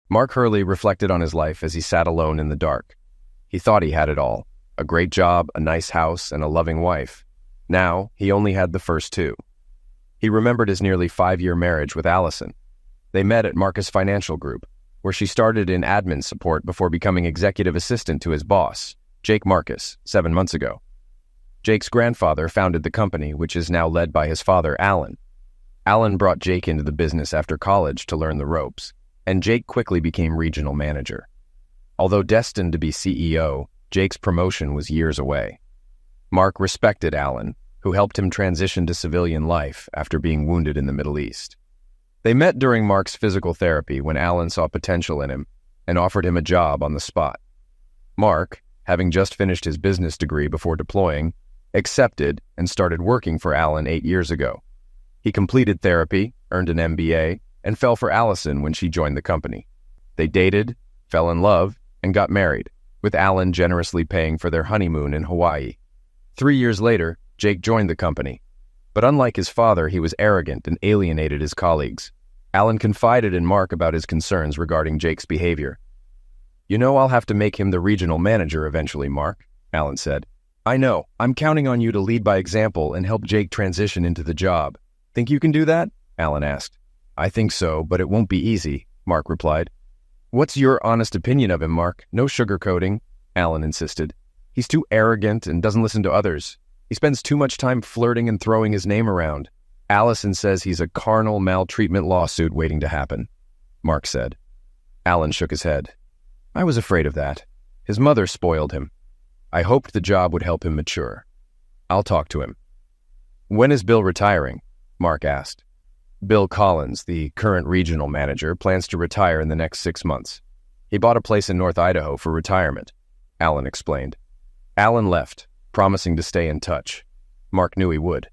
Mark Hurley reflected on his life as he sat alone in the dark. He thought he had it all: a great job, a nice house, and a loving wife. Now, he only had the first two. He remembered his nearly 5-year marriage with Allison. They met at Marcus Financial Group, where she started in admin support before becoming executive assistant to his boss, Jake Marcus, 7 months ago. Jake's grandfather founded the company, which is now led by his father, Alan. Alan brought Jake into the business after college to learn the ropes, and Jake quickly became regional manager. Although destined to be CEO, Jake's promotion was years away. Mark respected Alan, who helped him transition to civilian life after being wounded in the Middle East. They met during Mark's physical therapy when Alan saw potential in him and offered him a job on the spot. Mark, having just finished his business degree before deploying, accepted and started working for Alan 8 years ago. He completed therapy, earned an MBA, and fell for Allison when she joined the company. They dated, fell in love, and got married, with Alan generously paying for their honeymoon in Hawaii. 3 years later, Jake joined the company. But unlike his father, he was arrogant and alienated his colleagues. Alan confided in Mark about his concerns regarding Jake's behavior. "You know I'll have to make him the regional manager eventually, Mark," Alan said. "I know. I'm counting on you to lead by example and help Jake transition into the job. Think you can do that?" Alan asked. "I think so, but it won't be easy," Mark replied. "What's your honest opinion of him, Mark? No sugarcoating," Alan insisted. "He's too arrogant and doesn't listen to others. He spends too much time flirting and throwing his name around. Allison says he's a carnal maltreatment lawsuit waiting to happen," Mark said. Alan shook his head. "I was afraid of that. His mother spoiled him. I hoped the job would help him mature. I'll talk to him." "When is Bill retiring?" Mark asked. Bill Collins, the current regional manager, plans to retire in the next 6 months. He bought a place in North Idaho for retirement, Alan explained. Alan left, promising to stay in touch. Mark knew he would.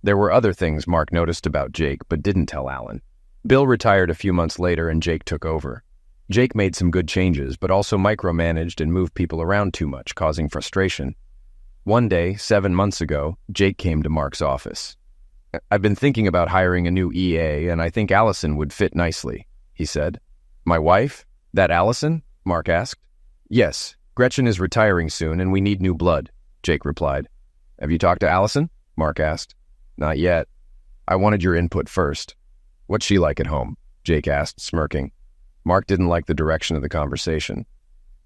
There were other things Mark noticed about Jake but didn't tell Alan. Bill retired a few months later and Jake took over. Jake made some good changes, but also micromanaged and moved people around too much, causing frustration. One day, 7 months ago, Jake came to Mark's office. "I've been thinking about hiring a new EA, and I think Allison would fit nicely," he said. "My wife? That Allison?" Mark asked. "Yes, Gretchen is retiring soon, and we need new blood," Jake replied. "Have you talked to Allison?" Mark asked. "Not yet. I wanted your input first." "What's she like at home?" Jake asked, smirking. Mark didn't like the direction of the conversation.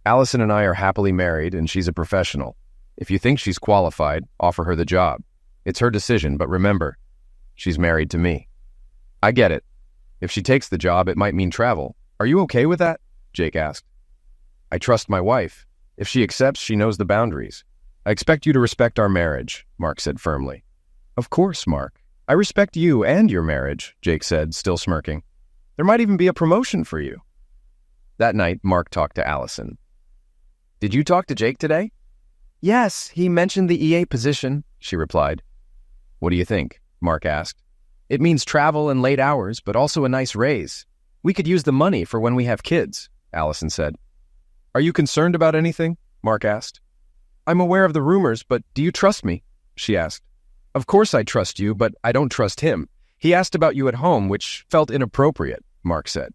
"Allison and I are happily married, and she's a professional. If you think she's qualified, offer her the job. It's her decision, but remember, she's married to me." "I get it. If she takes the job, it might mean travel. Are you okay with that?" Jake asked. "I trust my wife. If she accepts, she knows the boundaries. I expect you to respect our marriage," Mark said firmly. "Of course, Mark. I respect you and your marriage," Jake said, still smirking. "There might even be a promotion for you." That night, Mark talked to Allison. "Did you talk to Jake today?" "Yes, he mentioned the EA position," she replied. "What do you think?" Mark asked. "It means travel and late hours, but also a nice raise. We could use the money for when we have kids," Allison said. "Are you concerned about anything?" Mark asked. "I'm aware of the rumors, but do you trust me?" she asked. "Of course I trust you, but I don't trust him. He asked about you at home, which felt inappropriate," Mark said.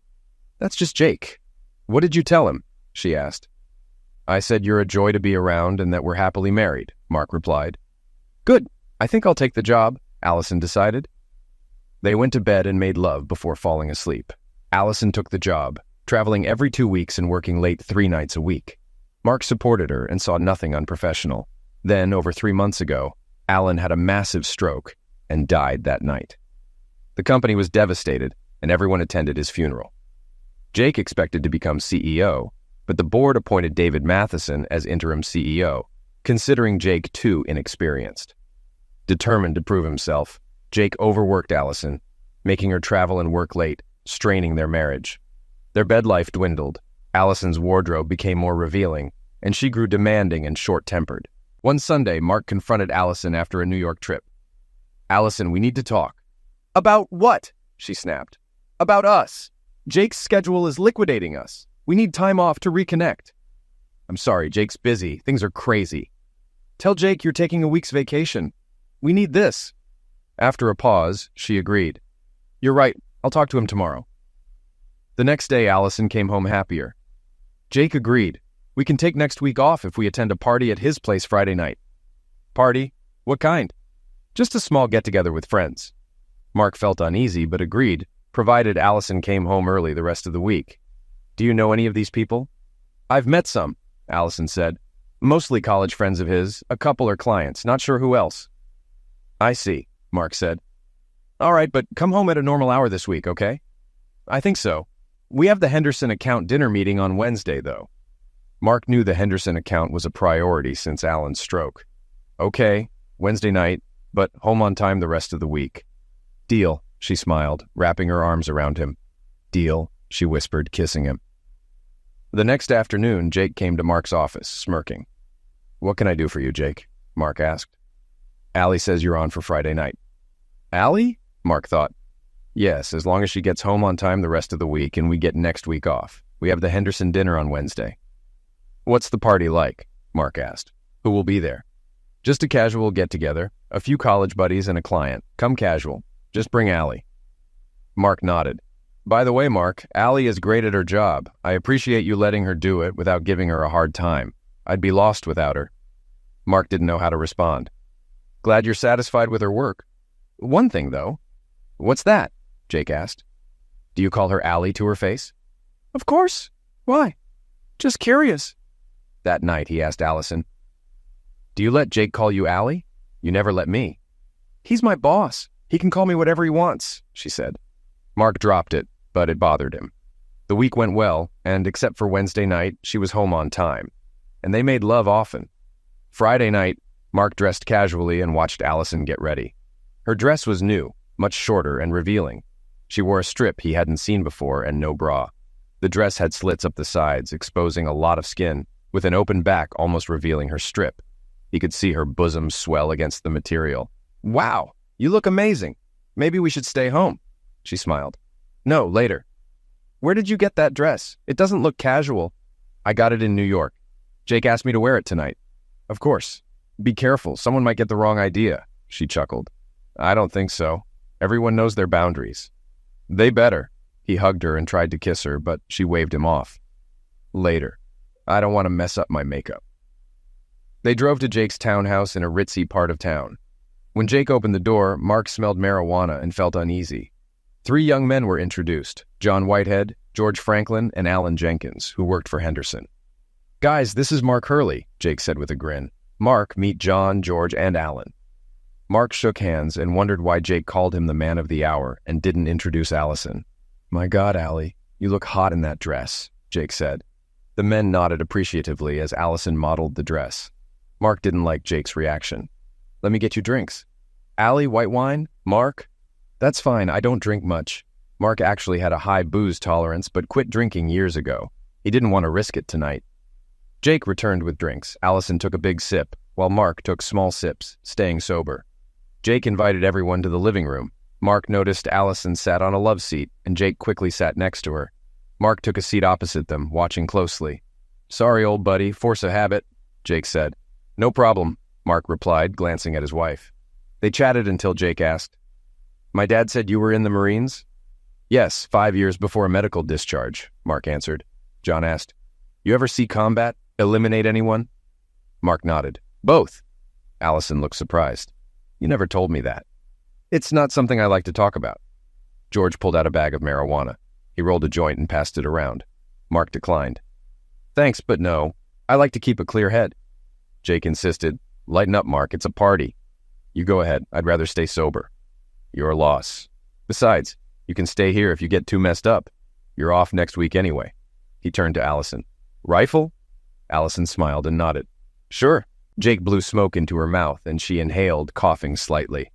"That's just Jake." "What did you tell him?" she asked. "I said you're a joy to be around and that we're happily married," Mark replied. "Good. I think I'll take the job," Allison decided. They went to bed and made love before falling asleep. Allison took the job, traveling every 2 weeks and working late 3 nights a week. Mark supported her and saw nothing unprofessional. Then, over 3 months ago, Alan had a massive stroke and died that night. The company was devastated, and everyone attended his funeral. Jake expected to become CEO, but the board appointed David Matheson as interim CEO, considering Jake too inexperienced. Determined to prove himself, Jake overworked Allison, making her travel and work late, straining their marriage. Their bed life dwindled, Allison's wardrobe became more revealing, and she grew demanding and short-tempered. One Sunday, Mark confronted Allison after a New York trip. "Allison, we need to talk." "About what?" she snapped. "About us. Jake's schedule is liquidating us. We need time off to reconnect." "I'm sorry, Jake's busy. Things are crazy." "Tell Jake you're taking a week's vacation. We need this." After a pause, she agreed. "You're right. I'll talk to him tomorrow." The next day, Allison came home happier. Jake agreed. We can take next week off if we attend a party at his place Friday night. Party? What kind? Just a small get-together with friends. Mark felt uneasy but agreed, provided Allison came home early the rest of the week. Do you know any of these people? I've met some, Allison said. Mostly college friends of his, a couple are clients, not sure who else. I see, Mark said. All right, but come home at a normal hour this week, okay? I think so. We have the Henderson account dinner meeting on Wednesday, though. Mark knew the Henderson account was a priority since Alan's stroke. Okay, Wednesday night, but home on time the rest of the week. Deal, she smiled, wrapping her arms around him. Deal, she whispered, kissing him. The next afternoon, Jake came to Mark's office, smirking. What can I do for you, Jake? Mark asked. Allie says you're on for Friday night. Allie? Mark thought. Yes, as long as she gets home on time the rest of the week and we get next week off. We have the Henderson dinner on Wednesday. What's the party like? Mark asked. Who will be there? Just a casual get-together, a few college buddies and a client. Come casual. Just bring Allie. Mark nodded. By the way, Mark, Allie is great at her job. I appreciate you letting her do it without giving her a hard time. I'd be lost without her. Mark didn't know how to respond. Glad you're satisfied with her work. One thing, though. What's that? Jake asked. Do you call her Allie to her face? Of course. Why? Just curious. That night, he asked Allison. Do you let Jake call you Allie? You never let me. He's my boss. He can call me whatever he wants, she said. Mark dropped it, but it bothered him. The week went well, and except for Wednesday night, she was home on time. And they made love often. Friday night, Mark dressed casually and watched Allison get ready. Her dress was new, much shorter and revealing. She wore a strip he hadn't seen before and no bra. The dress had slits up the sides, exposing a lot of skin, with an open back almost revealing her strip. He could see her bosom swell against the material. Wow, you look amazing. Maybe we should stay home, she smiled. No, later. Where did you get that dress? It doesn't look casual. I got it in New York. Jake asked me to wear it tonight. Of course. Be careful, someone might get the wrong idea, she chuckled. I don't think so. Everyone knows their boundaries. They better. He hugged her and tried to kiss her, but she waved him off. Later. I don't want to mess up my makeup. They drove to Jake's townhouse in a ritzy part of town. When Jake opened the door, Mark smelled marijuana and felt uneasy. 3 young men were introduced, John Whitehead, George Franklin, and Alan Jenkins, who worked for Henderson. Guys, this is Mark Hurley, Jake said with a grin. Mark, meet John, George, and Alan. Mark shook hands and wondered why Jake called him the man of the hour and didn't introduce Allison. My God, Allie, you look hot in that dress, Jake said. The men nodded appreciatively as Allison modeled the dress. Mark didn't like Jake's reaction. Let me get you drinks. Allie, white wine? Mark? That's fine, I don't drink much. Mark actually had a high booze tolerance but quit drinking years ago. He didn't want to risk it tonight. Jake returned with drinks. Allison took a big sip, while Mark took small sips, staying sober. Jake invited everyone to the living room. Mark noticed Allison sat on a love seat, and Jake quickly sat next to her. Mark took a seat opposite them, watching closely. Sorry, old buddy, force of habit, Jake said. No problem, Mark replied, glancing at his wife. They chatted until Jake asked, My dad said you were in the Marines? Yes, 5 years before a medical discharge, Mark answered. John asked, You ever see combat? Eliminate anyone? Mark nodded. Both. Allison looked surprised. You never told me that. It's not something I like to talk about. George pulled out a bag of marijuana. He rolled a joint and passed it around. Mark declined. Thanks, but no. I like to keep a clear head. Jake insisted. Lighten up, Mark. It's a party. You go ahead. I'd rather stay sober. Your loss. Besides, you can stay here if you get too messed up. You're off next week anyway. He turned to Allison. Rifle? Allison smiled and nodded. Sure. Jake blew smoke into her mouth, and she inhaled, coughing slightly.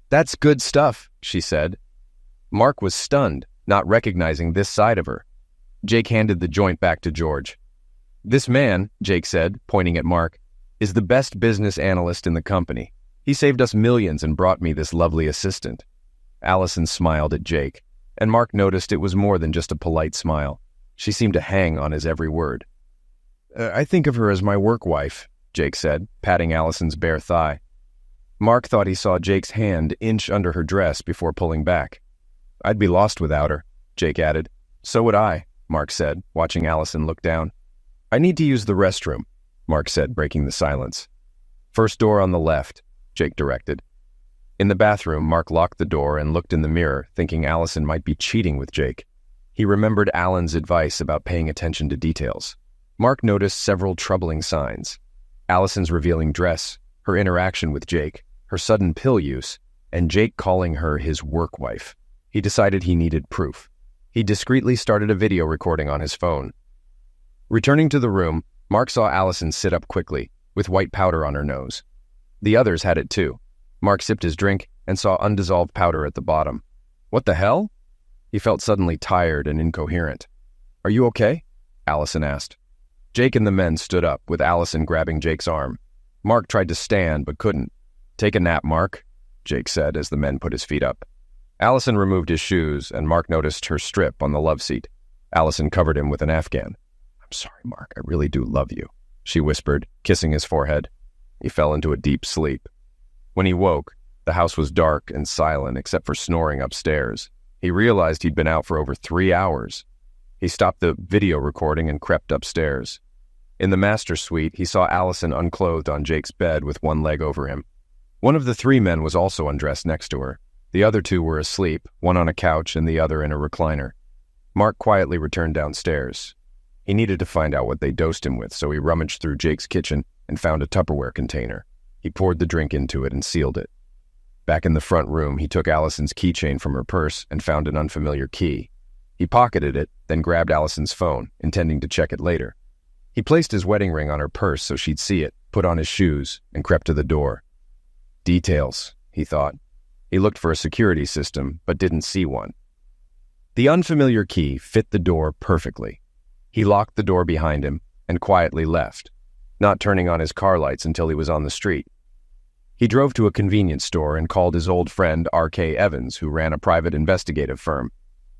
That's good stuff, she said. Mark was stunned, not recognizing this side of her. Jake handed the joint back to George. This man, Jake said, pointing at Mark, is the best business analyst in the company. He saved us millions and brought me this lovely assistant. Allison smiled at Jake, and Mark noticed it was more than just a polite smile. She seemed to hang on his every word. I think of her as my work wife, Jake said, patting Allison's bare thigh. Mark thought he saw Jake's hand inch under her dress before pulling back. I'd be lost without her, Jake added. So would I, Mark said, watching Allison look down. I need to use the restroom, Mark said, breaking the silence. First door on the left, Jake directed. In the bathroom, Mark locked the door and looked in the mirror, thinking Allison might be cheating with Jake. He remembered Alan's advice about paying attention to details. Mark noticed several troubling signs. Allison's revealing dress, her interaction with Jake, her sudden pill use, and Jake calling her his work wife. He decided he needed proof. He discreetly started a video recording on his phone. Returning to the room, Mark saw Allison sit up quickly, with white powder on her nose. The others had it too. Mark sipped his drink and saw undissolved powder at the bottom. What the hell? He felt suddenly tired and incoherent. Are you okay? Allison asked. Jake and the men stood up, with Allison grabbing Jake's arm. Mark tried to stand, but couldn't. Take a nap, Mark, Jake said as the men put his feet up. Allison removed his shoes, and Mark noticed her strip on the love seat. Allison covered him with an Afghan. I'm sorry, Mark, I really do love you, she whispered, kissing his forehead. He fell into a deep sleep. When he woke, the house was dark and silent except for snoring upstairs. He realized he'd been out for over 3 hours. He stopped the video recording and crept upstairs. In the master suite, he saw Allison unclothed on Jake's bed with one leg over him. One of the 3 men was also undressed next to her. The other 2 were asleep, one on a couch and the other in a recliner. Mark quietly returned downstairs. He needed to find out what they dosed him with, so he rummaged through Jake's kitchen and found a Tupperware container. He poured the drink into it and sealed it. Back in the front room, he took Allison's keychain from her purse and found an unfamiliar key. He pocketed it, then grabbed Allison's phone, intending to check it later. He placed his wedding ring on her purse so she'd see it, put on his shoes, and crept to the door. Details, he thought. He looked for a security system, but didn't see one. The unfamiliar key fit the door perfectly. He locked the door behind him and quietly left, not turning on his car lights until he was on the street. He drove to a convenience store and called his old friend R.K. Evans, who ran a private investigative firm.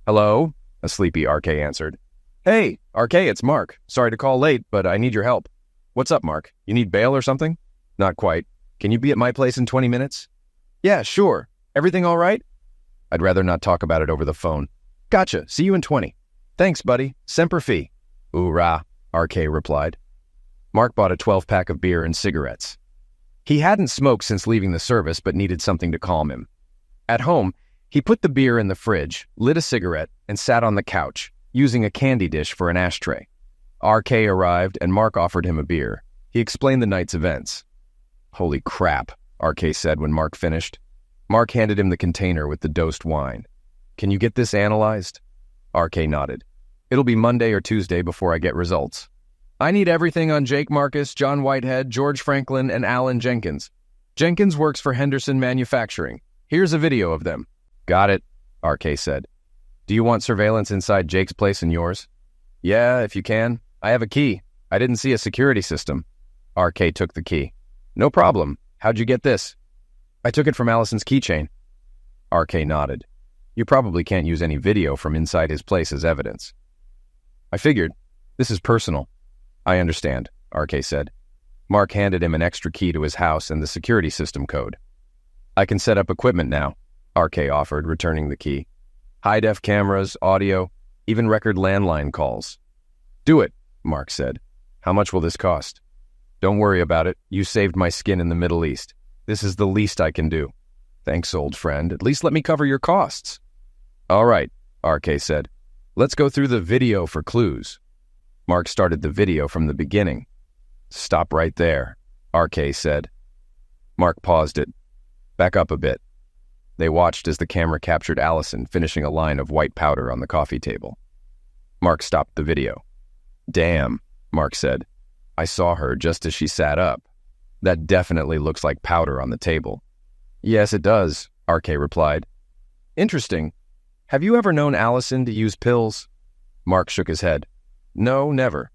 Hello? A sleepy R.K. answered. Hey, R.K., it's Mark. Sorry to call late, but I need your help. What's up, Mark? You need bail or something? Not quite. Can you be at my place in 20 minutes? Yeah, sure. Everything all right? I'd rather not talk about it over the phone. Gotcha. See you in 20. Thanks, buddy. Semper Fi. Hoorah, R.K. replied. Mark bought a 12-pack of beer and cigarettes. He hadn't smoked since leaving the service, but needed something to calm him. At home, he put the beer in the fridge, lit a cigarette, and sat on the couch, using a candy dish for an ashtray. R.K. arrived, and Mark offered him a beer. He explained the night's events. Holy crap, R.K. said when Mark finished. Mark handed him the container with the dosed wine. Can you get this analyzed? R.K. nodded. It'll be Monday or Tuesday before I get results. I need everything on Jake Marcus, John Whitehead, George Franklin, and Alan Jenkins. Jenkins works for Henderson Manufacturing. Here's a video of them. Got it, R.K. said. Do you want surveillance inside Jake's place and yours? Yeah, if you can. I have a key. I didn't see a security system. R.K. took the key. No problem. How'd you get this? I took it from Allison's keychain. R.K. nodded. You probably can't use any video from inside his place as evidence. I figured. This is personal. I understand, R.K. said. Mark handed him an extra key to his house and the security system code. I can set up equipment now, R.K. offered, returning the key. High-def cameras, audio, even record landline calls. Do it, Mark said. How much will this cost? Don't worry about it. You saved my skin in the Middle East. This is the least I can do. Thanks, old friend. At least let me cover your costs. All right, R.K. said. Let's go through the video for clues. Mark started the video from the beginning. Stop right there, R.K. said. Mark paused it. Back up a bit. They watched as the camera captured Allison finishing a line of white powder on the coffee table. Mark stopped the video. Damn, Mark said. I saw her just as she sat up. That definitely looks like powder on the table. Yes, it does, R.K. replied. Interesting. Have you ever known Allison to use pills? Mark shook his head. No, never.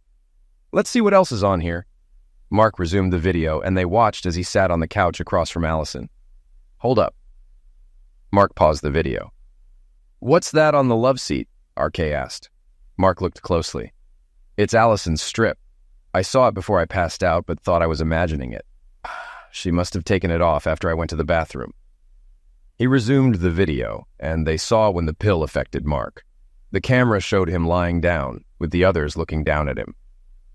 Let's see what else is on here. Mark resumed the video, and they watched as he sat on the couch across from Allison. Hold up. Mark paused the video. What's that on the love seat? R.K. asked. Mark looked closely. It's Allison's strip. I saw it before I passed out, but thought I was imagining it. She must have taken it off after I went to the bathroom. He resumed the video, and they saw when the pill affected Mark. The camera showed him lying down, with the others looking down at him.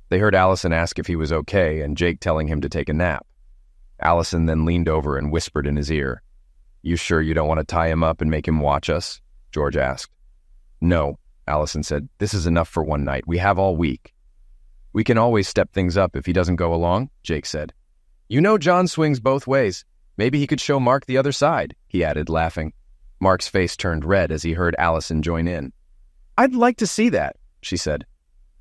They heard Allison ask if he was okay and Jake telling him to take a nap. Allison then leaned over and whispered in his ear. "You sure you don't want to tie him up and make him watch us?" George asked. "No," Allison said. "This is enough for one night. We have all week." "We can always step things up if he doesn't go along," Jake said. "You know John swings both ways. Maybe he could show Mark the other side," he added, laughing. Mark's face turned red as he heard Allison join in. "I'd like to see that," she said.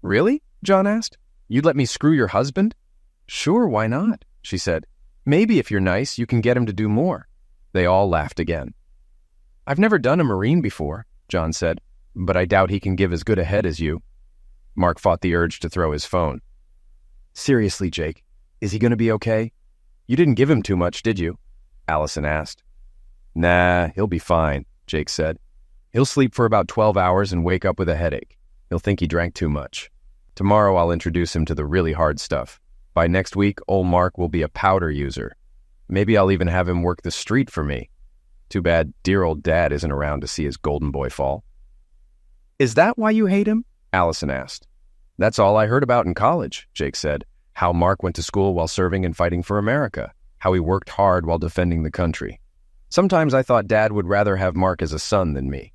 "Really?" John asked. "You'd let me screw your husband?" "Sure, why not?" she said. "Maybe if you're nice, you can get him to do more." They all laughed again. "I've never done a Marine before," John said, "but I doubt he can give as good a head as you." Mark fought the urge to throw his phone. "Seriously, Jake, is he going to be okay? You didn't give him too much, did you?" Allison asked. "Nah, he'll be fine," Jake said. "He'll sleep for about 12 hours and wake up with a headache. He'll think he drank too much. Tomorrow I'll introduce him to the really hard stuff. By next week, old Mark will be a powder user. Maybe I'll even have him work the street for me. Too bad dear old Dad isn't around to see his golden boy fall." "Is that why you hate him?" Allison asked. "That's all I heard about in college," Jake said. "How Mark went to school while serving and fighting for America. How he worked hard while defending the country. Sometimes I thought Dad would rather have Mark as a son than me.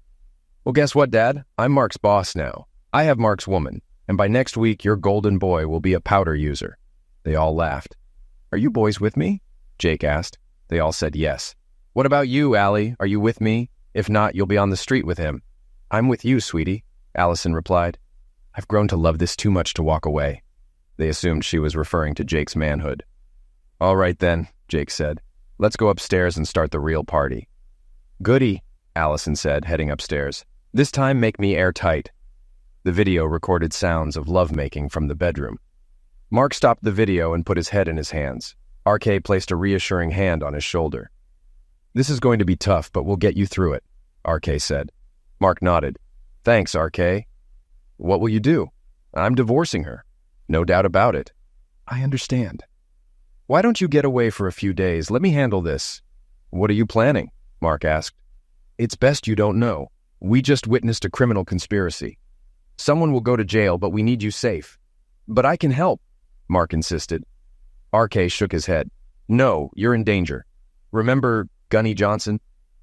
Well, guess what, Dad? I'm Mark's boss now. I have Mark's woman, and by next week your golden boy will be a powder user." They all laughed. "Are you boys with me?" Jake asked. They all said yes. "What about you, Allie? Are you with me? If not, you'll be on the street with him." "I'm with you, sweetie," Allison replied. "I've grown to love this too much to walk away." They assumed she was referring to Jake's manhood. "All right then," Jake said. "Let's go upstairs and start the real party." "Goody," Allison said, heading upstairs. "This time make me airtight." The video recorded sounds of lovemaking from the bedroom. Mark stopped the video and put his head in his hands. RK placed a reassuring hand on his shoulder. "This is going to be tough, but we'll get you through it," RK said. Mark nodded. "Thanks, RK." "What will you do?" "I'm divorcing her." "No doubt about it." "I understand." "Why don't you get away for a few days? Let me handle this." "What are you planning?" Mark asked. "It's best you don't know. We just witnessed a criminal conspiracy. Someone will go to jail, but we need you safe." "But I can help," Mark insisted. RK shook his head. "No, you're in danger. Remember Gunny Johnson?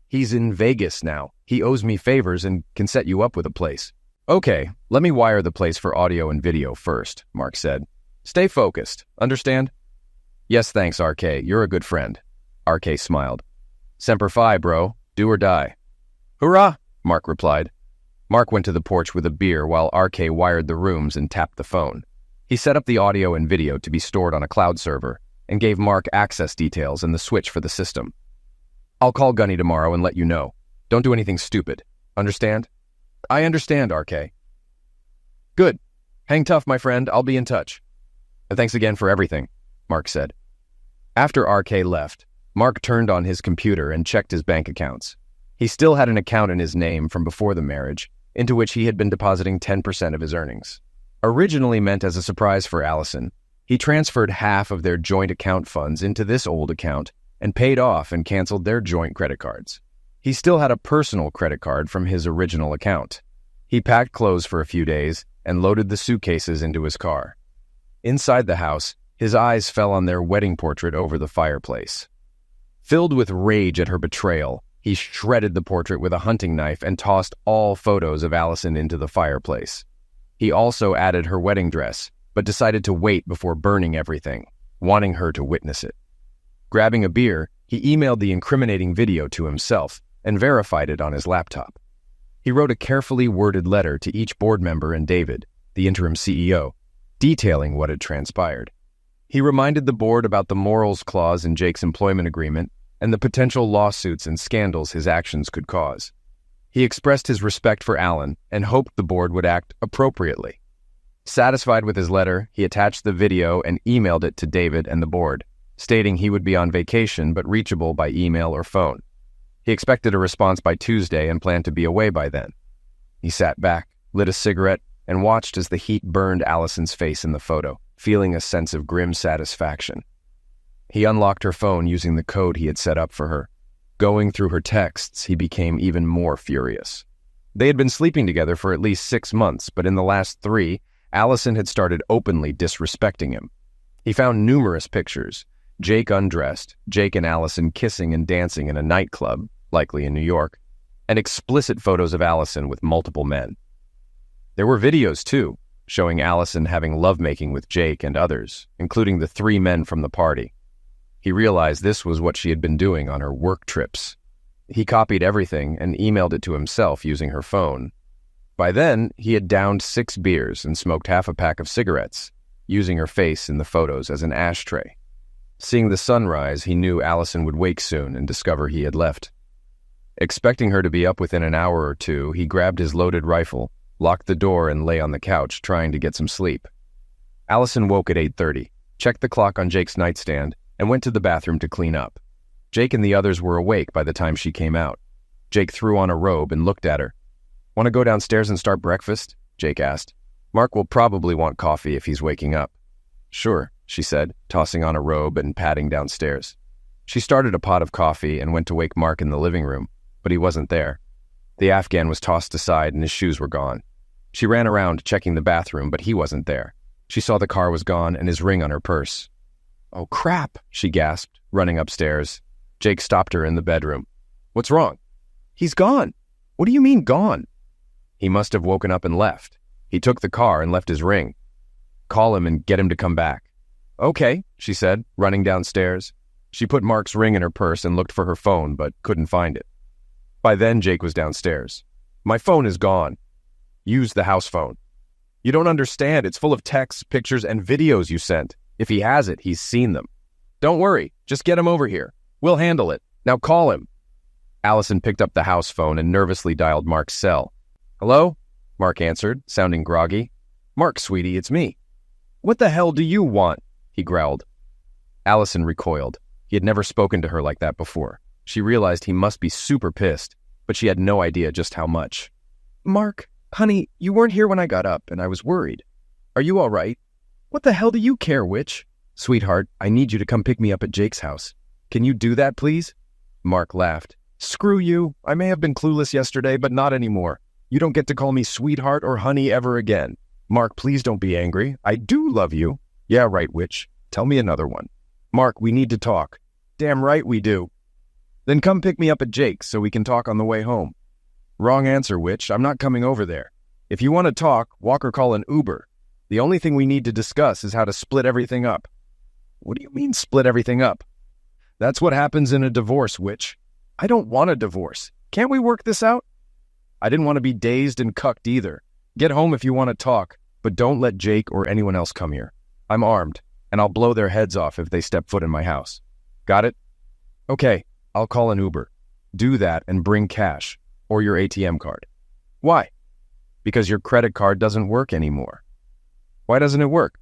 He's in Vegas now. He owes me favors and can set you up with a place." "Okay, let me wire the place for audio and video first," Mark said. "Stay focused, understand?" "Yes, thanks, RK. You're a good friend." RK smiled. "Semper Fi, bro. Do or die." "Hurrah!" Mark replied. Mark went to the porch with a beer while RK wired the rooms and tapped the phone. He set up the audio and video to be stored on a cloud server and gave Mark access details and the switch for the system. "I'll call Gunny tomorrow and let you know. Don't do anything stupid. Understand?" "I understand, RK." "Good. Hang tough, my friend. I'll be in touch." "Thanks again for everything," Mark said. After RK left, Mark turned on his computer and checked his bank accounts. He still had an account in his name from before the marriage, into which he had been depositing 10% of his earnings. Originally meant as a surprise for Allison, he transferred half of their joint account funds into this old account and paid off and canceled their joint credit cards. He still had a personal credit card from his original account. He packed clothes for a few days and loaded the suitcases into his car. Inside the house, his eyes fell on their wedding portrait over the fireplace. Filled with rage at her betrayal, he shredded the portrait with a hunting knife and tossed all photos of Allison into the fireplace. He also added her wedding dress, but decided to wait before burning everything, wanting her to witness it. Grabbing a beer, he emailed the incriminating video to himself and verified it on his laptop. He wrote a carefully worded letter to each board member and David, the interim CEO, detailing what had transpired. He reminded the board about the morals clause in Jake's employment agreement and the potential lawsuits and scandals his actions could cause. He expressed his respect for Alan and hoped the board would act appropriately. Satisfied with his letter, he attached the video and emailed it to David and the board, stating he would be on vacation but reachable by email or phone. He expected a response by Tuesday and planned to be away by then. He sat back, lit a cigarette, and watched as the heat burned Allison's face in the photo, feeling a sense of grim satisfaction. He unlocked her phone using the code he had set up for her. Going through her texts, he became even more furious. They had been sleeping together for at least 6 months, but in the last 3, Allison had started openly disrespecting him. He found numerous pictures: Jake undressed, Jake and Allison kissing and dancing in a nightclub, likely in New York, and explicit photos of Allison with multiple men. There were videos, too, showing Allison having lovemaking with Jake and others, including the 3 men from the party. He realized this was what she had been doing on her work trips. He copied everything and emailed it to himself using her phone. By then, he had downed 6 beers and smoked half a pack of cigarettes, using her face in the photos as an ashtray. Seeing the sunrise, he knew Allison would wake soon and discover he had left. Expecting her to be up within an hour or 2, he grabbed his loaded rifle, locked the door, and lay on the couch, trying to get some sleep. Allison woke at 8:30, checked the clock on Jake's nightstand, and went to the bathroom to clean up. Jake and the others were awake by the time she came out. Jake threw on a robe and looked at her. "Want to go downstairs and start breakfast?" Jake asked. "Mark will probably want coffee if he's waking up." "Sure," she said, tossing on a robe and padding downstairs. She started a pot of coffee and went to wake Mark in the living room, but he wasn't there. The Afghan was tossed aside and his shoes were gone. She ran around checking the bathroom, but he wasn't there. She saw the car was gone and his ring on her purse. "Oh, crap," she gasped, running upstairs. Jake stopped her in the bedroom. "What's wrong?" "He's gone." "What do you mean, gone?" "He must have woken up and left. He took the car and left his ring." "Call him and get him to come back." "Okay," she said, running downstairs. She put Mark's ring in her purse and looked for her phone, but couldn't find it. By then, Jake was downstairs. "My phone is gone." "Use the house phone." "You don't understand. It's full of texts, pictures, and videos you sent. If he has it, he's seen them." "Don't worry. Just get him over here. We'll handle it. Now call him." Allison picked up the house phone and nervously dialed Mark's cell. "Hello?" Mark answered, sounding groggy. "Mark, sweetie, it's me." "What the hell do you want?" he growled. Allison recoiled. He had never spoken to her like that before. She realized he must be super pissed, but she had no idea just how much. "Mark, honey, you weren't here when I got up, and I was worried. Are you all right?" "What the hell do you care, witch?" "Sweetheart, I need you to come pick me up at Jake's house. Can you do that, please?" Mark laughed. "Screw you. I may have been clueless yesterday, but not anymore. You don't get to call me sweetheart or honey ever again. Mark, please don't be angry. I do love you." "Yeah, right, witch. Tell me another one." "Mark, we need to talk." "Damn right we do." "Then come pick me up at Jake's so we can talk on the way home." "Wrong answer, witch. I'm not coming over there. If you want to talk, walk or call an Uber. The only thing we need to discuss is how to split everything up." "What do you mean, split everything up?" "That's what happens in a divorce, witch." "I don't want a divorce. Can't we work this out?" "I didn't want to be dazed and cucked either. Get home if you want to talk, but don't let Jake or anyone else come here. I'm armed, and I'll blow their heads off if they step foot in my house. Got it?" "Okay, I'll call an Uber. Do that and bring cash, or your ATM card." "Why?" "Because your credit card doesn't work anymore." "Why doesn't it work?"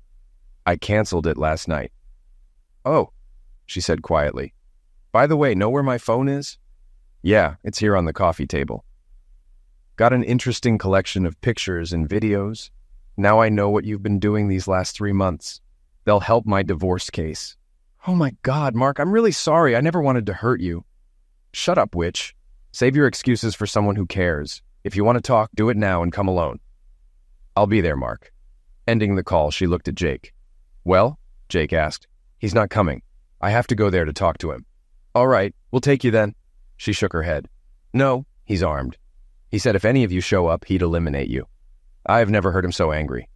"I canceled it last night." "Oh," she said quietly. "By the way, know where my phone is?" "Yeah, it's here on the coffee table." "Got an interesting collection of pictures and videos. Now I know what you've been doing these last 3 months. They'll help my divorce case." "Oh my God, Mark, I'm really sorry. I never wanted to hurt you." "Shut up, witch. Save your excuses for someone who cares. If you want to talk, do it now and come alone." "I'll be there, Mark." Ending the call, she looked at Jake. "Well?" Jake asked. "He's not coming. I have to go there to talk to him." "All right, we'll take you then." She shook her head. "No, he's armed. He said if any of you show up, he'd eliminate you. I've never heard him so angry."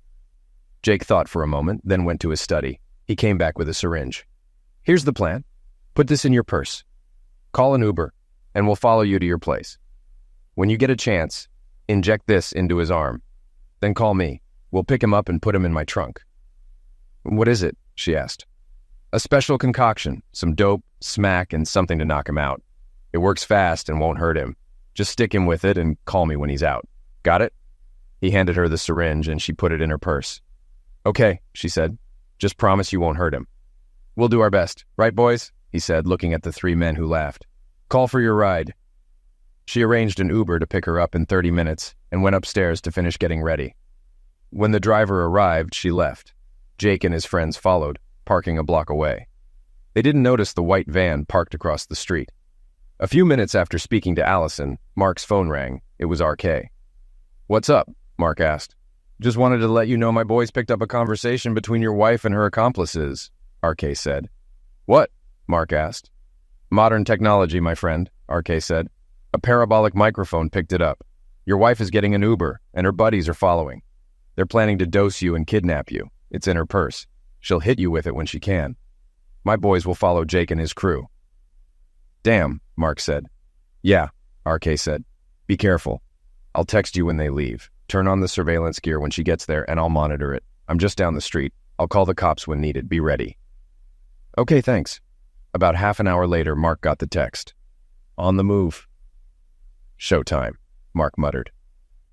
Jake thought for a moment, then went to his study. He came back with a syringe. "Here's the plan. Put this in your purse. Call an Uber, and we'll follow you to your place. When you get a chance, inject this into his arm. Then call me. We'll pick him up and put him in my trunk." "What is it?" she asked. "A special concoction, some dope, smack, and something to knock him out. It works fast and won't hurt him. Just stick him with it and call me when he's out. Got it?" He handed her the syringe and she put it in her purse. "Okay," she said. "Just promise you won't hurt him." "We'll do our best. Right, boys?" he said, looking at the 3 men who laughed. "Call for your ride." She arranged an Uber to pick her up in 30 minutes and went upstairs to finish getting ready. When the driver arrived, she left. Jake and his friends followed, parking a block away. They didn't notice the white van parked across the street. A few minutes after speaking to Allison, Mark's phone rang. It was RK. What's up? Mark asked. Just wanted to let you know my boys picked up a conversation between your wife and her accomplices, RK said. What? Mark asked. Modern technology, my friend, RK said. A parabolic microphone picked it up. Your wife is getting an Uber, and her buddies are following. They're planning to dose you and kidnap you. It's in her purse. She'll hit you with it when she can. My boys will follow Jake and his crew. Damn, Mark said. Yeah, RK said. Be careful. I'll text you when they leave. Turn on the surveillance gear when she gets there, and I'll monitor it. I'm just down the street. I'll call the cops when needed. Be ready. Okay, thanks. About half an hour later, Mark got the text. On the move. Showtime, Mark muttered.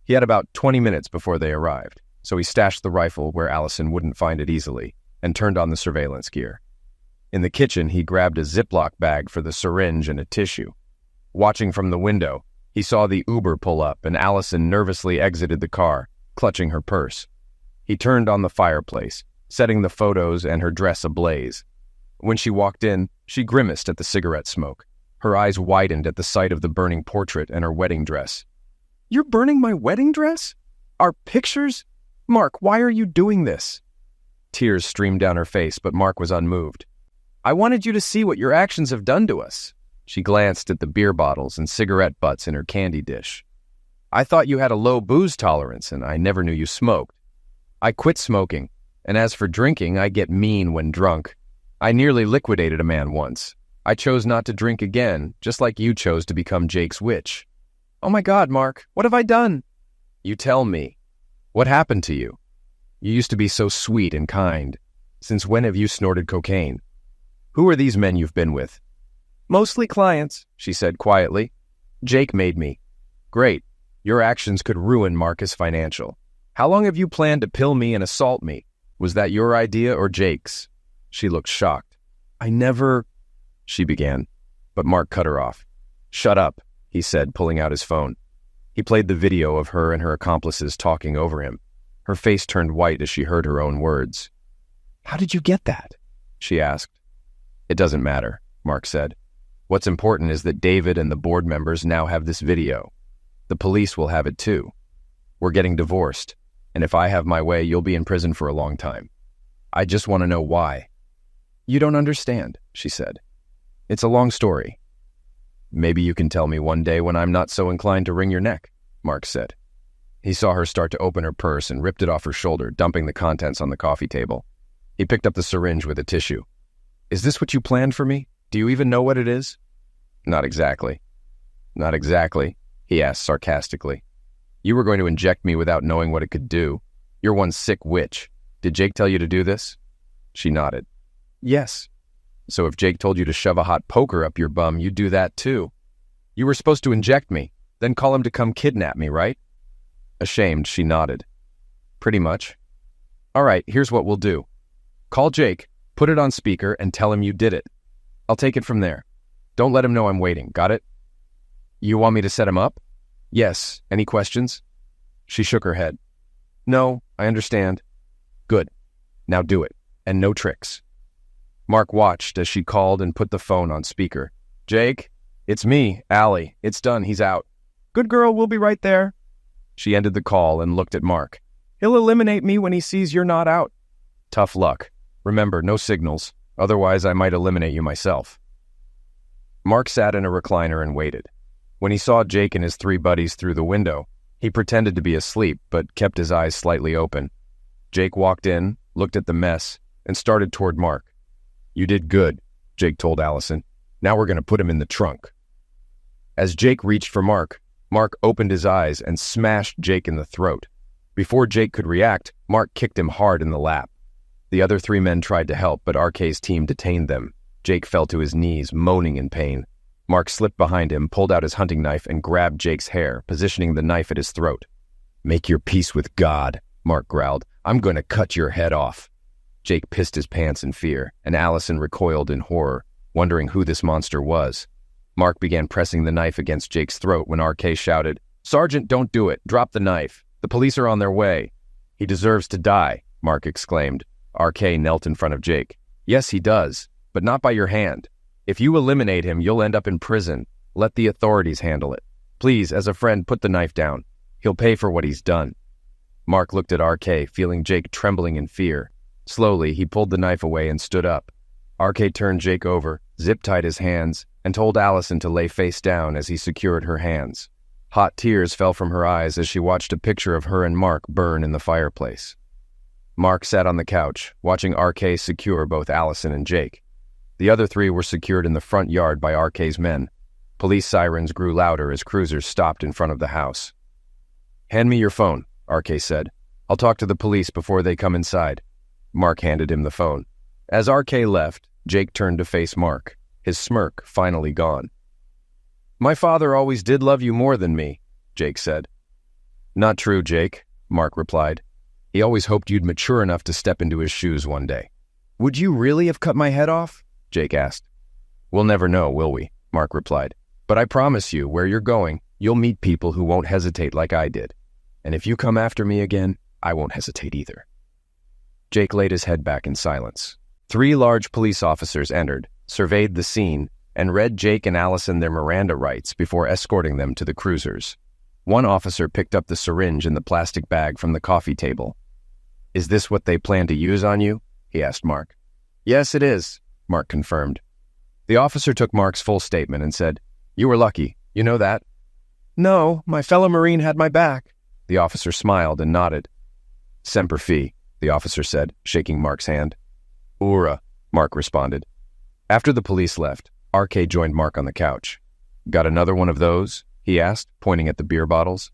He had about 20 minutes before they arrived, so he stashed the rifle where Allison wouldn't find it easily and turned on the surveillance gear. In the kitchen, he grabbed a Ziploc bag for the syringe and a tissue. Watching from the window, he saw the Uber pull up and Allison nervously exited the car, clutching her purse. He turned on the fireplace, setting the photos and her dress ablaze. When she walked in, she grimaced at the cigarette smoke. Her eyes widened at the sight of the burning portrait and her wedding dress. You're burning my wedding dress? Our pictures? Mark, why are you doing this? Tears streamed down her face, but Mark was unmoved. I wanted you to see what your actions have done to us. She glanced at the beer bottles and cigarette butts in her candy dish. I thought you had a low booze tolerance, and I never knew you smoked. I quit smoking, and as for drinking, I get mean when drunk. I nearly liquidated a man once. I chose not to drink again, just like you chose to become Jake's witch. Oh my God, Mark, what have I done? You tell me. What happened to you? You used to be so sweet and kind. Since when have you snorted cocaine? Who are these men you've been with? Mostly clients, she said quietly. Jake made me. Great. Your actions could ruin Marcus Financial. How long have you planned to pill me and assault me? Was that your idea or Jake's? She looked shocked. I never... she began, but Mark cut her off. Shut up, he said, pulling out his phone. He played the video of her and her accomplices talking over him. Her face turned white as she heard her own words. How did you get that? She asked. It doesn't matter, Mark said. What's important is that David and the board members now have this video. The police will have it too. We're getting divorced, and if I have my way, you'll be in prison for a long time. I just want to know why. You don't understand, she said. It's a long story. Maybe you can tell me one day when I'm not so inclined to wring your neck, Mark said. He saw her start to open her purse and ripped it off her shoulder, dumping the contents on the coffee table. He picked up the syringe with a tissue. Is this what you planned for me? Do you even know what it is? Not exactly. Not exactly, he asked sarcastically. You were going to inject me without knowing what it could do. You're one sick witch. Did Jake tell you to do this? She nodded. Yes. So if Jake told you to shove a hot poker up your bum, you'd do that too. You were supposed to inject me, then call him to come kidnap me, right? Ashamed, she nodded. Pretty much. All right, here's what we'll do. Call Jake, put it on speaker, and tell him you did it. I'll take it from there. Don't let him know I'm waiting, got it? You want me to set him up? Yes. Any questions? She shook her head. No, I understand. Good. Now do it, and no tricks. Mark watched as she called and put the phone on speaker. Jake, it's me, Allie. It's done, he's out. Good girl, we'll be right there. She ended the call and looked at Mark. He'll eliminate me when he sees you're not out. Tough luck. Remember, no signals. Otherwise, I might eliminate you myself. Mark sat in a recliner and waited. When he saw Jake and his three buddies through the window, he pretended to be asleep, but kept his eyes slightly open. Jake walked in, looked at the mess, and started toward Mark. You did good, Jake told Allison. Now we're going to put him in the trunk. As Jake reached for Mark, Mark opened his eyes and smashed Jake in the throat. Before Jake could react, Mark kicked him hard in the lap. The other three men tried to help, but RK's team detained them. Jake fell to his knees, moaning in pain. Mark slipped behind him, pulled out his hunting knife, and grabbed Jake's hair, positioning the knife at his throat. Make your peace with God, Mark growled. I'm going to cut your head off. Jake pissed his pants in fear, and Allison recoiled in horror, wondering who this monster was. Mark began pressing the knife against Jake's throat when RK shouted, Sergeant, don't do it. Drop the knife. The police are on their way. He deserves to die, Mark exclaimed. RK knelt in front of Jake. Yes, he does, but not by your hand. If you eliminate him, you'll end up in prison. Let the authorities handle it. Please, as a friend, put the knife down. He'll pay for what he's done. Mark looked at RK, feeling Jake trembling in fear. Slowly, he pulled the knife away and stood up. RK turned Jake over, zip-tied his hands, and told Allison to lay face down as he secured her hands. Hot tears fell from her eyes as she watched a picture of her and Mark burn in the fireplace. Mark sat on the couch, watching RK secure both Allison and Jake. The other three were secured in the front yard by RK's men. Police sirens grew louder as cruisers stopped in front of the house. "Hand me your phone," RK said. "I'll talk to the police before they come inside." Mark handed him the phone. As RK left, Jake turned to face Mark, his smirk finally gone. "My father always did love you more than me," Jake said. "Not true, Jake," Mark replied. "He always hoped you'd mature enough to step into his shoes one day." "Would you really have cut my head off?" Jake asked. "We'll never know, will we?" Mark replied. "But I promise you, where you're going, you'll meet people who won't hesitate like I did. And if you come after me again, I won't hesitate either." Jake laid his head back in silence. 3 large police officers entered, surveyed the scene, and read Jake and Allison their Miranda rights before escorting them to the cruisers. One officer picked up the syringe in the plastic bag from the coffee table. "Is this what they plan to use on you?" he asked Mark. "Yes, it is," Mark confirmed. The officer took Mark's full statement and said, "You were lucky. You know that?" "No, my fellow Marine had my back." The officer smiled and nodded. "Semper Fi," the officer said, shaking Mark's hand. "Ura," Mark responded. After the police left, RK joined Mark on the couch. "Got another one of those?" he asked, pointing at the beer bottles.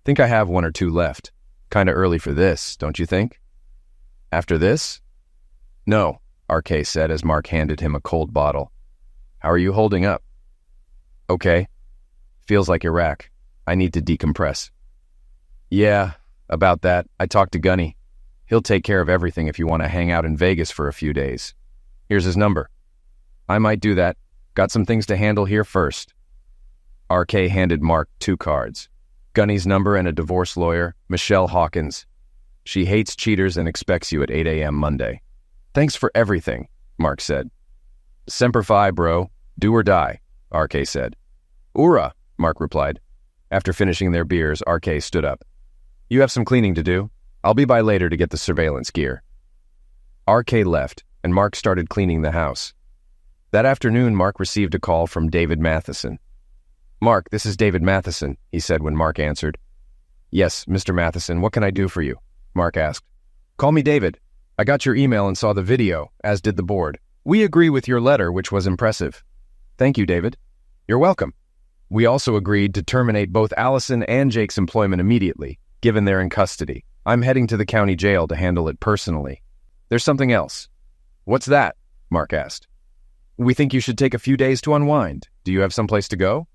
"Think I have 1 or 2 left. Kinda early for this, don't you think?" "After this?" "No," RK said as Mark handed him a cold bottle. "How are you holding up?" "Okay. Feels like Iraq. I need to decompress." "Yeah, about that. I talked to Gunny. He'll take care of everything if you want to hang out in Vegas for a few days. Here's his number." "I might do that. Got some things to handle here first." RK handed Mark 2 cards. Gunny's number and a divorce lawyer, Michelle Hawkins. "She hates cheaters and expects you at 8 a.m. Monday." "Thanks for everything," Mark said. "Semper Fi, bro. Do or die," RK said. "Ura," Mark replied. After finishing their beers, RK stood up. "You have some cleaning to do. I'll be by later to get the surveillance gear." RK left, and Mark started cleaning the house. That afternoon, Mark received a call from David Matheson. "Mark, this is David Matheson," he said when Mark answered. "Yes, Mr. Matheson, what can I do for you?" Mark asked. "Call me David. I got your email and saw the video, as did the board. We agree with your letter, which was impressive." "Thank you, David." "You're welcome. We also agreed to terminate both Allison and Jake's employment immediately, given they're in custody. I'm heading to the county jail to handle it personally. There's something else." "What's that?" Mark asked. "We think you should take a few days to unwind. Do you have someplace to go?"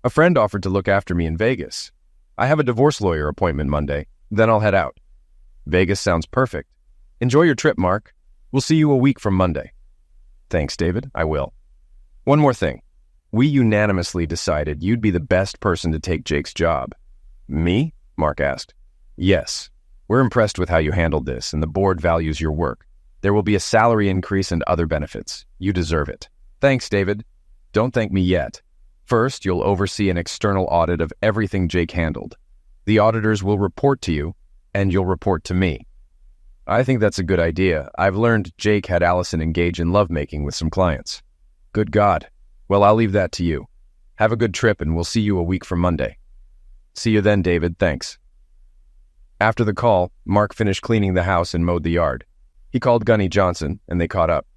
"A friend offered to look after me in Vegas. I have a divorce lawyer appointment Monday, then I'll head out." "Vegas sounds perfect. Enjoy your trip, Mark. We'll see you a week from Monday." "Thanks, David. I will. One more thing. We unanimously decided you'd be the best person to take Jake's job." "Me?" Mark asked. "Yes. We're impressed with how you handled this, and the board values your work. There will be a salary increase and other benefits. You deserve it." "Thanks, David. Don't thank me yet. First, you'll oversee an external audit of everything Jake handled. The auditors will report to you, and you'll report to me." "I think that's a good idea. I've learned Jake had Allison engage in lovemaking with some clients." "Good God. Well, I'll leave that to you. Have a good trip, and we'll see you a week from Monday." "See you then, David. Thanks." After the call, Mark finished cleaning the house and mowed the yard. He called Gunny Johnson, and they caught up.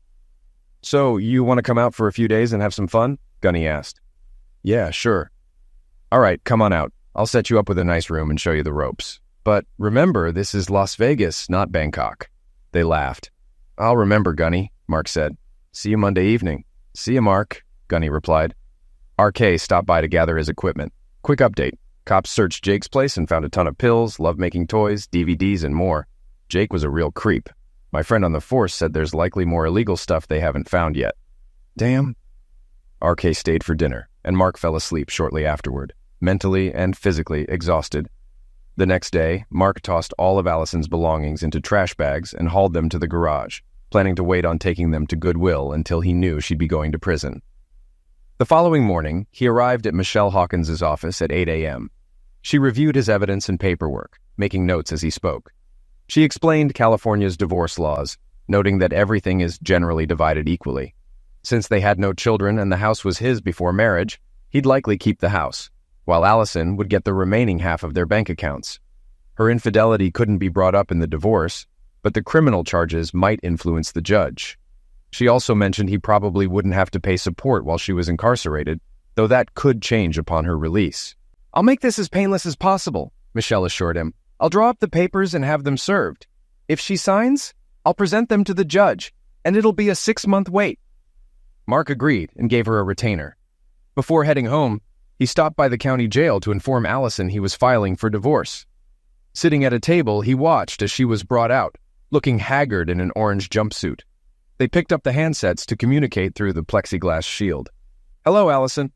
"So, you want to come out for a few days and have some fun?" Gunny asked. "Yeah, sure." "All right, come on out. I'll set you up with a nice room and show you the ropes. But remember, this is Las Vegas, not Bangkok." They laughed. "I'll remember, Gunny," Mark said. "See you Monday evening." "See you, Mark," Gunny replied. RK stopped by to gather his equipment. Quick update. Cops searched Jake's place and found a ton of pills, lovemaking toys, DVDs, and more. Jake was a real creep. My friend on the force said there's likely more illegal stuff they haven't found yet. Damn. RK stayed for dinner, and Mark fell asleep shortly afterward, mentally and physically exhausted. The next day, Mark tossed all of Allison's belongings into trash bags and hauled them to the garage, planning to wait on taking them to Goodwill until he knew she'd be going to prison. The following morning, he arrived at Michelle Hawkins's office at 8 a.m. She reviewed his evidence and paperwork, making notes as he spoke. She explained California's divorce laws, noting that everything is generally divided equally. Since they had no children and the house was his before marriage, he'd likely keep the house, while Allison would get the remaining half of their bank accounts. Her infidelity couldn't be brought up in the divorce, but the criminal charges might influence the judge. She also mentioned he probably wouldn't have to pay support while she was incarcerated, though that could change upon her release. "I'll make this as painless as possible," Michelle assured him. "I'll draw up the papers and have them served. If she signs, I'll present them to the judge, and it'll be a 6-month wait." Mark agreed and gave her a retainer. Before heading home, he stopped by the county jail to inform Allison he was filing for divorce. Sitting at a table, he watched as she was brought out, looking haggard in an orange jumpsuit. They picked up the handsets to communicate through the plexiglass shield. "Hello, Allison."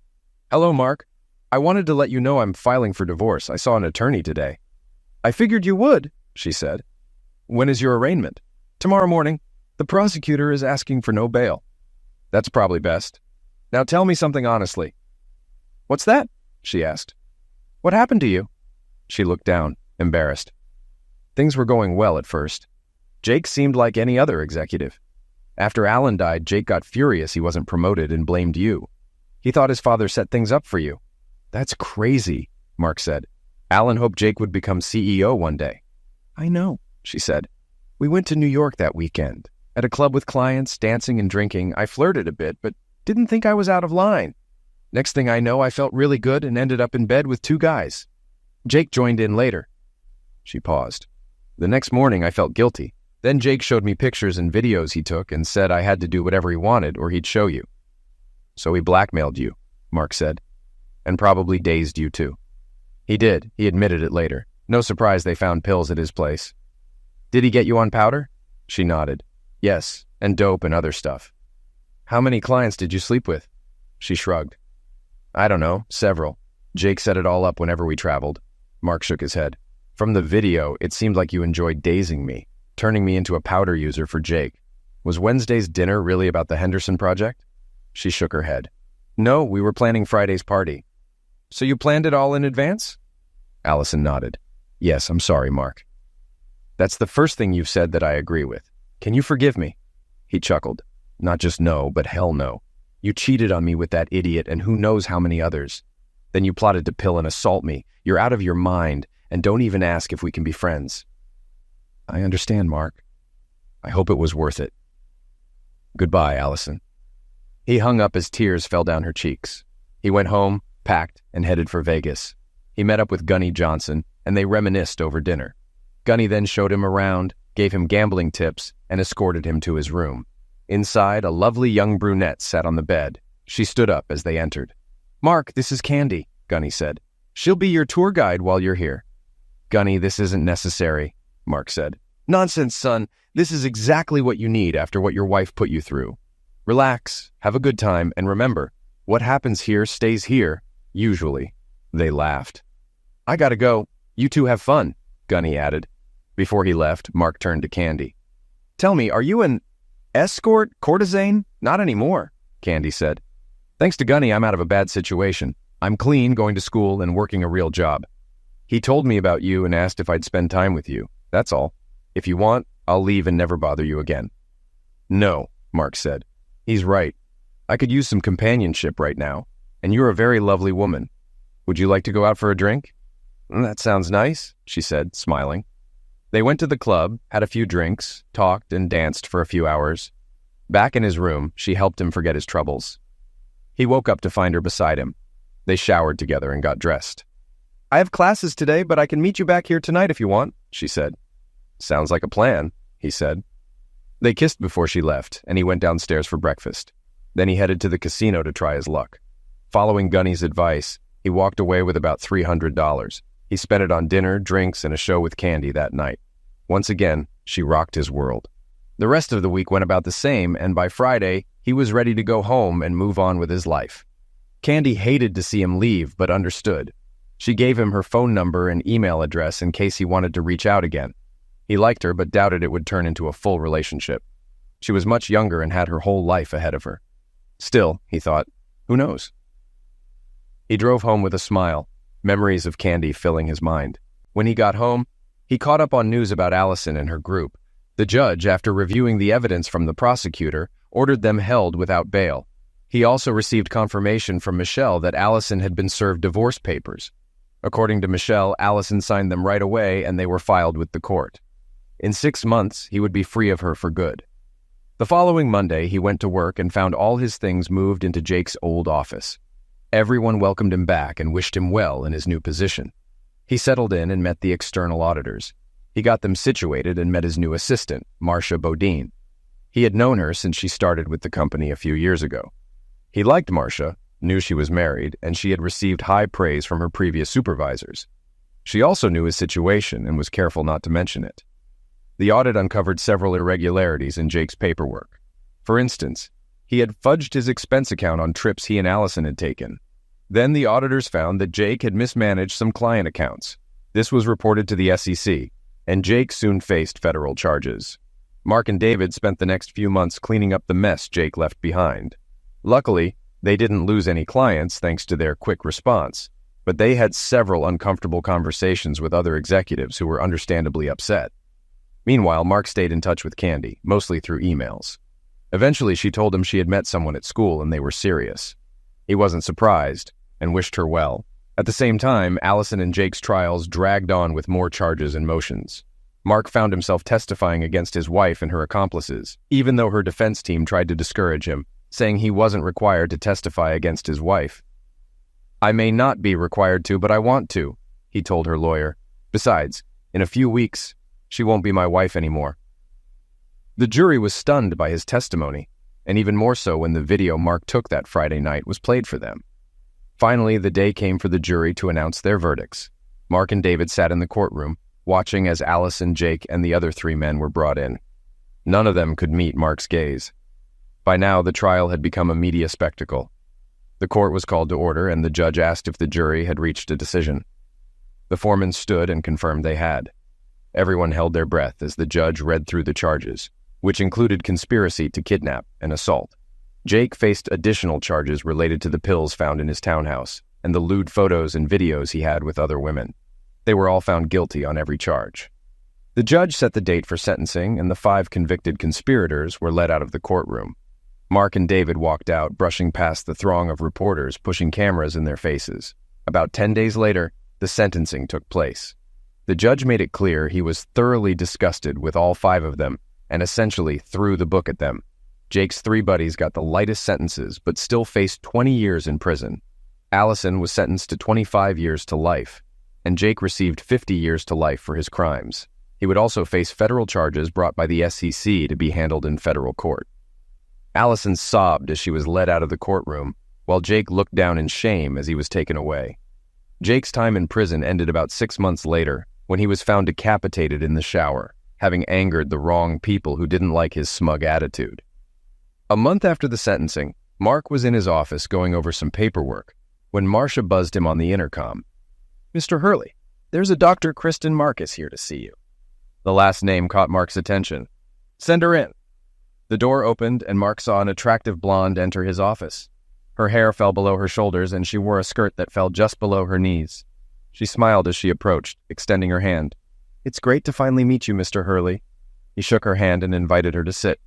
"Hello, Mark. I wanted to let you know I'm filing for divorce. I saw an attorney today." "I figured you would," she said. "When is your arraignment?" "Tomorrow morning. The prosecutor is asking for no bail." "That's probably best. Now tell me something honestly." "What's that?" she asked. "What happened to you?" She looked down, embarrassed. Things were going well at first. Jake seemed like any other executive. After Alan died, Jake got furious he wasn't promoted and blamed you. He thought his father set things up for you. "That's crazy," Mark said. "Alan hoped Jake would become CEO one day." "I know," she said. "We went to New York that weekend. At a club with clients, dancing and drinking, I flirted a bit, but didn't think I was out of line. Next thing I know, I felt really good and ended up in bed with 2 guys. Jake joined in later." She paused. "The next morning, I felt guilty. Then Jake showed me pictures and videos he took and said I had to do whatever he wanted or he'd show you." "So he blackmailed you," Mark said. "And probably dazed you too." "He did. He admitted it later. No surprise they found pills at his place." "Did he get you on powder?" She nodded. "Yes, and dope and other stuff." "How many clients did you sleep with?" She shrugged. "I don't know, several. Jake set it all up whenever we traveled." Mark shook his head. "From the video, it seemed like you enjoyed dazing me, turning me into a powder user for Jake. Was Wednesday's dinner really about the Henderson project?" She shook her head. "No, we were planning Friday's party." "So you planned it all in advance?" Allison nodded. "Yes, I'm sorry, Mark. That's the first thing you've said that I agree with. Can you forgive me?" He chuckled. "Not just no, but hell no. You cheated on me with that idiot and who knows how many others. Then you plotted to pill and assault me. You're out of your mind, and don't even ask if we can be friends." "I understand, Mark. I hope it was worth it." "Goodbye, Allison." He hung up as tears fell down her cheeks. He went home, packed, and headed for Vegas. He met up with Gunny Johnson, and they reminisced over dinner. Gunny then showed him around, gave him gambling tips, and escorted him to his room. Inside, a lovely young brunette sat on the bed. She stood up as they entered. "Mark, this is Candy," Gunny said. "She'll be your tour guide while you're here." "Gunny, this isn't necessary," Mark said. "Nonsense, son. This is exactly what you need after what your wife put you through. Relax, have a good time, and remember, what happens here stays here, usually." They laughed. "I gotta go. You two have fun," Gunny added. Before he left, Mark turned to Candy. "Tell me, are you an escort, courtesan?" "Not anymore," Candy said. "Thanks to Gunny, I'm out of a bad situation. I'm clean, going to school, and working a real job. He told me about you and asked if I'd spend time with you. That's all. If you want, I'll leave and never bother you again." "No," Mark said. "He's right. I could use some companionship right now, and you're a very lovely woman. Would you like to go out for a drink?" "That sounds nice," she said, smiling. They went to the club, had a few drinks, talked, and danced for a few hours. Back in his room, she helped him forget his troubles. He woke up to find her beside him. They showered together and got dressed. "I have classes today, but I can meet you back here tonight if you want," she said. "Sounds like a plan," he said. They kissed before she left, and he went downstairs for breakfast. Then he headed to the casino to try his luck. Following Gunny's advice, he walked away with about $300. He spent it on dinner, drinks, and a show with Candy that night. Once again, she rocked his world. The rest of the week went about the same, and by Friday, he was ready to go home and move on with his life. Candy hated to see him leave, but understood. She gave him her phone number and email address in case he wanted to reach out again. He liked her, but doubted it would turn into a full relationship. She was much younger and had her whole life ahead of her. Still, he thought, who knows? He drove home with a smile. memories of Candy filling his mind. When he got home, he caught up on news about Allison and her group. The judge, after reviewing the evidence from the prosecutor, ordered them held without bail. He also received confirmation from Michelle that Allison had been served divorce papers. According to Michelle, Allison signed them right away and they were filed with the court. In 6 months, he would be free of her for good. The following Monday, he went to work and found all his things moved into Jake's old office. Everyone welcomed him back and wished him well in his new position. He settled in and met the external auditors. He got them situated and met his new assistant, Marcia Bodine. He had known her since she started with the company a few years ago. He liked Marcia, knew she was married, and she had received high praise from her previous supervisors. She also knew his situation and was careful not to mention it. The audit uncovered several irregularities in Jake's paperwork. For instance, he had fudged his expense account on trips he and Allison had taken. Then the auditors found that Jake had mismanaged some client accounts. This was reported to the SEC, and Jake soon faced federal charges. Mark and David spent the next few months cleaning up the mess Jake left behind. Luckily, they didn't lose any clients thanks to their quick response, but they had several uncomfortable conversations with other executives who were understandably upset. Meanwhile, Mark stayed in touch with Candy, mostly through emails. Eventually, she told him she had met someone at school and they were serious. He wasn't surprised and wished her well. At the same time, Allison and Jake's trials dragged on with more charges and motions. Mark found himself testifying against his wife and her accomplices, even though her defense team tried to discourage him, saying he wasn't required to testify against his wife. "I may not be required to, but I want to," he told her lawyer. "Besides, in a few weeks, she won't be my wife anymore." The jury was stunned by his testimony, and even more so when the video Mark took that Friday night was played for them. Finally, the day came for the jury to announce their verdicts. Mark and David sat in the courtroom, watching as Allison, Jake, and the other 3 men were brought in. None of them could meet Mark's gaze. By now, the trial had become a media spectacle. The court was called to order, and the judge asked if the jury had reached a decision. The foreman stood and confirmed they had. Everyone held their breath as the judge read through the charges, which included conspiracy to kidnap and assault. Jake faced additional charges related to the pills found in his townhouse and the lewd photos and videos he had with other women. They were all found guilty on every charge. The judge set the date for sentencing, and the 5 convicted conspirators were led out of the courtroom. Mark and David walked out, brushing past the throng of reporters pushing cameras in their faces. About 10 days later, the sentencing took place. The judge made it clear he was thoroughly disgusted with all 5 of them and essentially threw the book at them. Jake's 3 buddies got the lightest sentences but still faced 20 years in prison. Allison was sentenced to 25 years to life, and Jake received 50 years to life for his crimes. He would also face federal charges brought by the SEC to be handled in federal court. Allison sobbed as she was led out of the courtroom, while Jake looked down in shame as he was taken away. Jake's time in prison ended about 6 months later, when he was found decapitated in the shower, having angered the wrong people who didn't like his smug attitude. A month after the sentencing, Mark was in his office going over some paperwork when Marcia buzzed him on the intercom. "Mr. Hurley, there's a Dr. Kristen Marcus here to see you." The last name caught Mark's attention. "Send her in." The door opened and Mark saw an attractive blonde enter his office. Her hair fell below her shoulders and she wore a skirt that fell just below her knees. She smiled as she approached, extending her hand. "It's great to finally meet you, Mr. Hurley." He shook her hand and invited her to sit.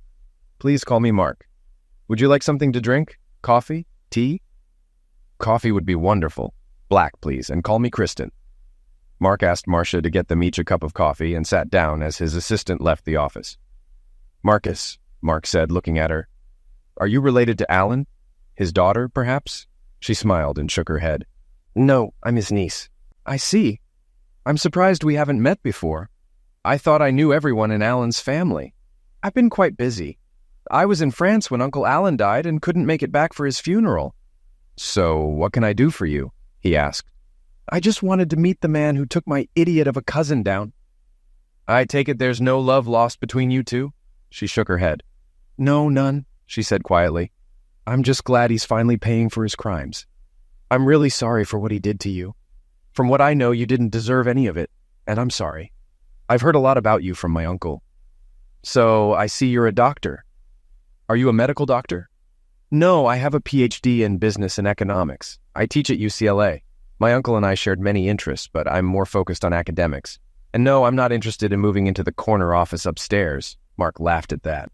"Please call me Mark. Would you like something to drink? Coffee? Tea?" "Coffee would be wonderful. Black, please, and call me Kristen." Mark asked Marcia to get them each a cup of coffee and sat down as his assistant left the office. "Marcus," Mark said, looking at her. "Are you related to Alan? His daughter, perhaps?" She smiled and shook her head. "No, I'm his niece." "I see. I'm surprised we haven't met before. I thought I knew everyone in Alan's family. I've been quite busy. I was in France when Uncle Alan died and couldn't make it back for his funeral." "So, what can I do for you?" he asked. "I just wanted to meet the man who took my idiot of a cousin down." "I take it there's no love lost between you two?" She shook her head. "No, none," she said quietly. "I'm just glad he's finally paying for his crimes. I'm really sorry for what he did to you. From what I know, you didn't deserve any of it, and I'm sorry. I've heard a lot about you from my uncle." "So, I see you're a doctor. Are you a medical doctor?" "No, I have a PhD in business and economics. I teach at UCLA." My uncle and I shared many interests, but I'm more focused on academics. And no, I'm not interested in moving into the corner office upstairs." Mark laughed at that.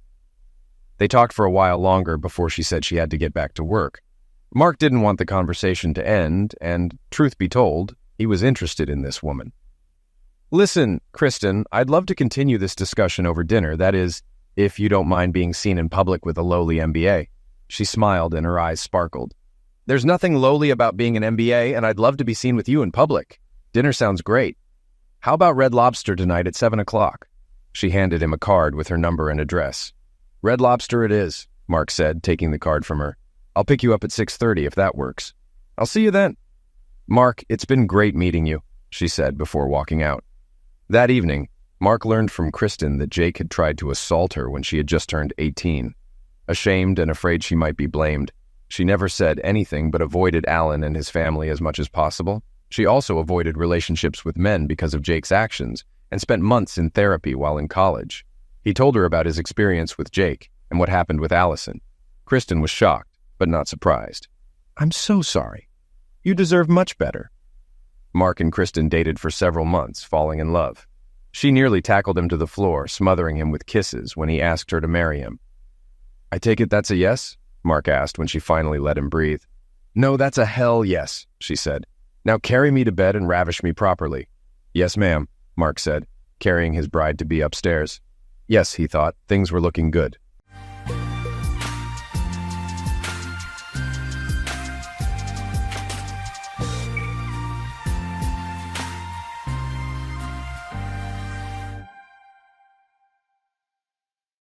They talked for a while longer before she said she had to get back to work. Mark didn't want the conversation to end, and, truth be told, he was interested in this woman. "Listen, Kristen, I'd love to continue this discussion over dinner, that is, if you don't mind being seen in public with a lowly MBA. She smiled and her eyes sparkled. "There's nothing lowly about being an MBA, and I'd love to be seen with you in public. Dinner sounds great. How about Red Lobster tonight at 7 o'clock? She handed him a card with her number and address. "Red Lobster it is," Mark said, taking the card from her. "I'll pick you up at 6:30 if that works." "I'll see you then." "Mark, it's been great meeting you," she said before walking out. That evening, Mark learned from Kristen that Jake had tried to assault her when she had just turned 18. Ashamed and afraid she might be blamed, she never said anything but avoided Alan and his family as much as possible. She also avoided relationships with men because of Jake's actions and spent months in therapy while in college. He told her about his experience with Jake and what happened with Allison. Kristen was shocked, but not surprised. "I'm so sorry. You deserve much better." Mark and Kristen dated for several months, falling in love. She nearly tackled him to the floor, smothering him with kisses when he asked her to marry him. "I take it that's a yes?" Mark asked when she finally let him breathe. "No, that's a hell yes," she said. "Now carry me to bed and ravish me properly." "Yes, ma'am," Mark said, carrying his bride-to-be upstairs. Yes, he thought, things were looking good.